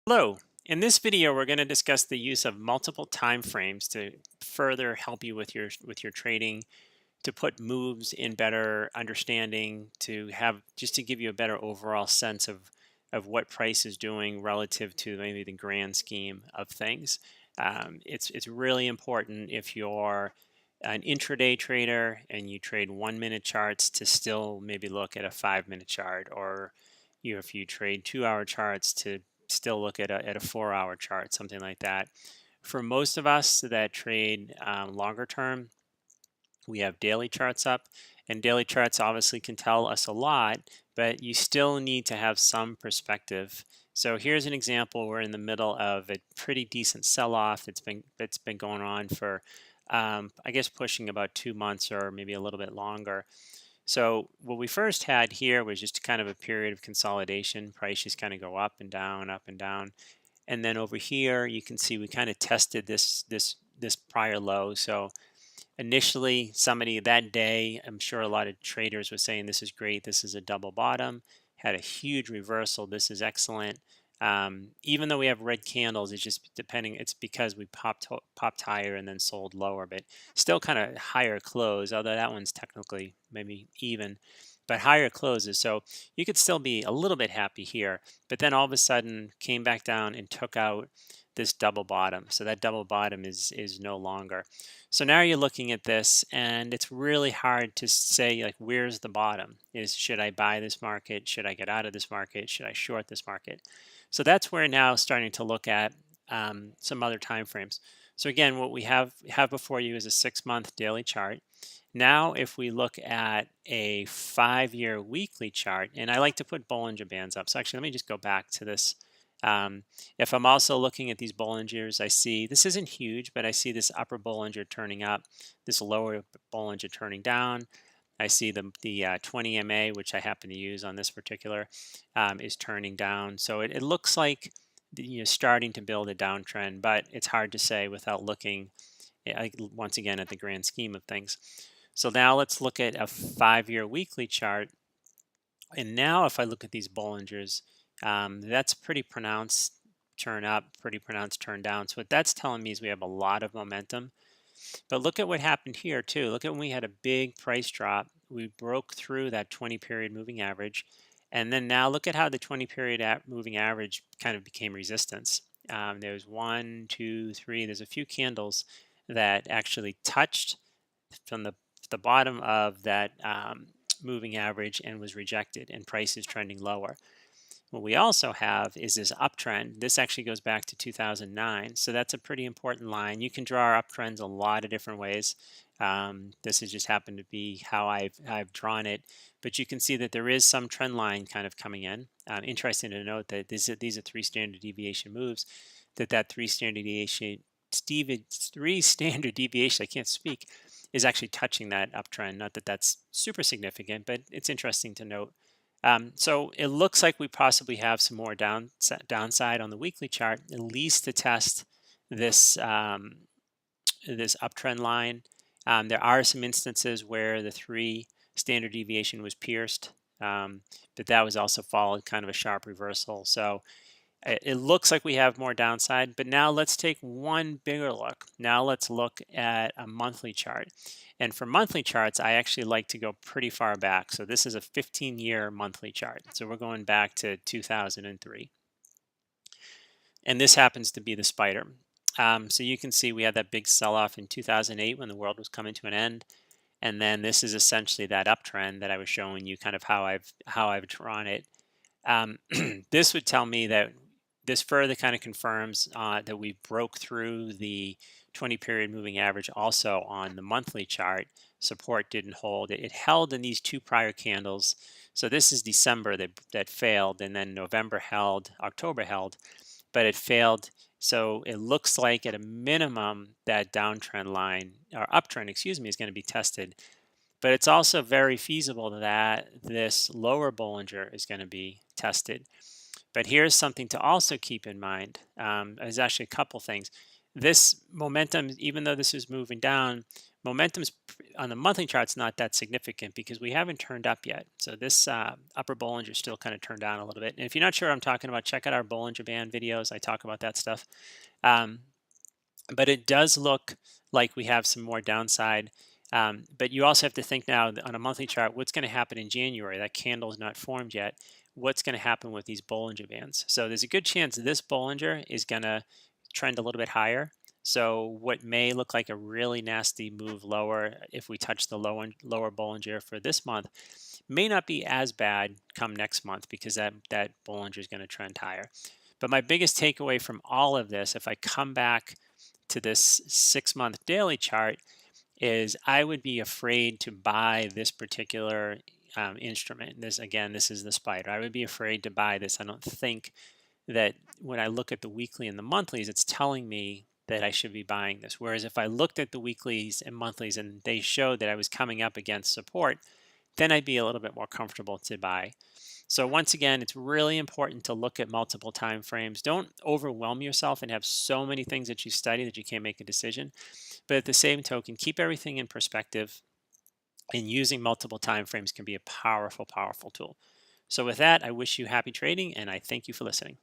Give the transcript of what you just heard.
Hello. In this video, we're going to discuss the use of multiple time frames to further help you with your trading, to put moves in better understanding, to have just to give you a better overall sense of what price is doing relative to maybe the grand scheme of things. It's really important if you're an intraday trader and you trade 1 minute charts to still maybe look at a 5 minute chart, or if you trade 2 hour charts to still look at a 4 hour chart, something like that. For most of us that trade longer term, we have daily charts up, and daily charts obviously can tell us a lot, but you still need to have some perspective. So here's an example. We're in the middle of a pretty decent sell-off. It's been going on for I guess pushing about 2 months or maybe a little bit longer. So what we first had here was just kind of a period of consolidation. Price just kind of go up and down, up and down. And then over here, you can see we kind of tested this prior low. So initially, somebody that day, I'm sure a lot of traders were saying, this is great, this is a double bottom, had a huge reversal, this is excellent. Even though we have red candles, it's just depending, it's because we popped higher and then sold lower, but still kind of higher close, although that one's technically maybe even, but higher closes. So you could still be a little bit happy here, but then all of a sudden came back down and took out this double bottom. So that double bottom is no longer. So now you're looking at this, and it's really hard to say, like, where's the bottom? Should I buy this market? Should I get out of this market? Should I short this market? So that's where now starting to look at some other time frames. So again, what we have before you is a 6-month daily chart. Now, if we look at a 5-year weekly chart, and I like to put Bollinger Bands up. So actually, let me just go back to this. If I'm also looking at these Bollingers, I see this isn't huge, but I see this upper Bollinger turning up, this lower Bollinger turning down. I see the 20 MA, which I happen to use on this particular, is turning down. So it looks like starting to build a downtrend, but it's hard to say without looking once again at the grand scheme of things. So now let's look at a 5-year weekly chart. And now if I look at these Bollingers, that's pretty pronounced turn up, pretty pronounced turn down. So what that's telling me is we have a lot of momentum. But look at what happened here too. Look at when we had a big price drop. We broke through that 20 period moving average. And then now look at how the 20 period moving average kind of became resistance. There's 1, 2, 3. There's a few candles that actually touched from the bottom of that moving average and was rejected, and price is trending lower. What we also have is this uptrend. This actually goes back to 2009, so that's a pretty important line. You can draw uptrends a lot of different ways. This has just happened to be how I've drawn it, but you can see that there is some trend line kind of coming in. Interesting to note that these are 3 standard deviation moves. That 3 standard deviation, I can't speak, is actually touching that uptrend. Not that that's super significant, but it's interesting to note. So it looks like we possibly have some more downside on the weekly chart, at least to test this this uptrend line. There are some instances where the 3 standard deviation was pierced, but that was also followed kind of a sharp reversal. So it looks like we have more downside, but now let's take one bigger look. Now let's look at a monthly chart. And for monthly charts, I actually like to go pretty far back. So this is a 15-year monthly chart. So we're going back to 2003. And this happens to be the spider. So you can see we had that big sell-off in 2008 when the world was coming to an end. And then this is essentially that uptrend that I was showing you, kind of how I've drawn it. This would tell me that this further kind of confirms that we broke through the 20 period moving average also on the monthly chart. Support didn't hold. It held in these 2 prior candles. So this is December that failed, and then November held, October held, but it failed. So it looks like at a minimum that downtrend line, or uptrend, excuse me, is going to be tested. But it's also very feasible that this lower Bollinger is going to be tested. But here's something to also keep in mind. There's actually a couple things. This momentum, even though this is moving down, momentum's on the monthly chart's not that significant because we haven't turned up yet. So this upper Bollinger still kind of turned down a little bit. And if you're not sure what I'm talking about, check out our Bollinger Band videos. I talk about that stuff. Um, but it does look like we have some more downside. But you also have to think now on a monthly chart, what's going to happen in January? That candle is not formed yet. What's going to happen with these Bollinger Bands? So there's a good chance this Bollinger is going to trend a little bit higher. So what may look like a really nasty move lower if we touch the lower Bollinger for this month may not be as bad come next month because that Bollinger is going to trend higher. But my biggest takeaway from all of this, if I come back to this 6-month daily chart, is I would be afraid to buy this particular instrument. This is the spider. I would be afraid to buy this. I don't think that when I look at the weekly and the monthlies, it's telling me that I should be buying this. Whereas if I looked at the weeklies and monthlies and they showed that I was coming up against support, then I'd be a little bit more comfortable to buy. So once again, it's really important to look at multiple time frames. Don't overwhelm yourself and have so many things that you study that you can't make a decision. But at the same token, keep everything in perspective, and using multiple time frames can be a powerful, powerful tool. So with that, I wish you happy trading and I thank you for listening.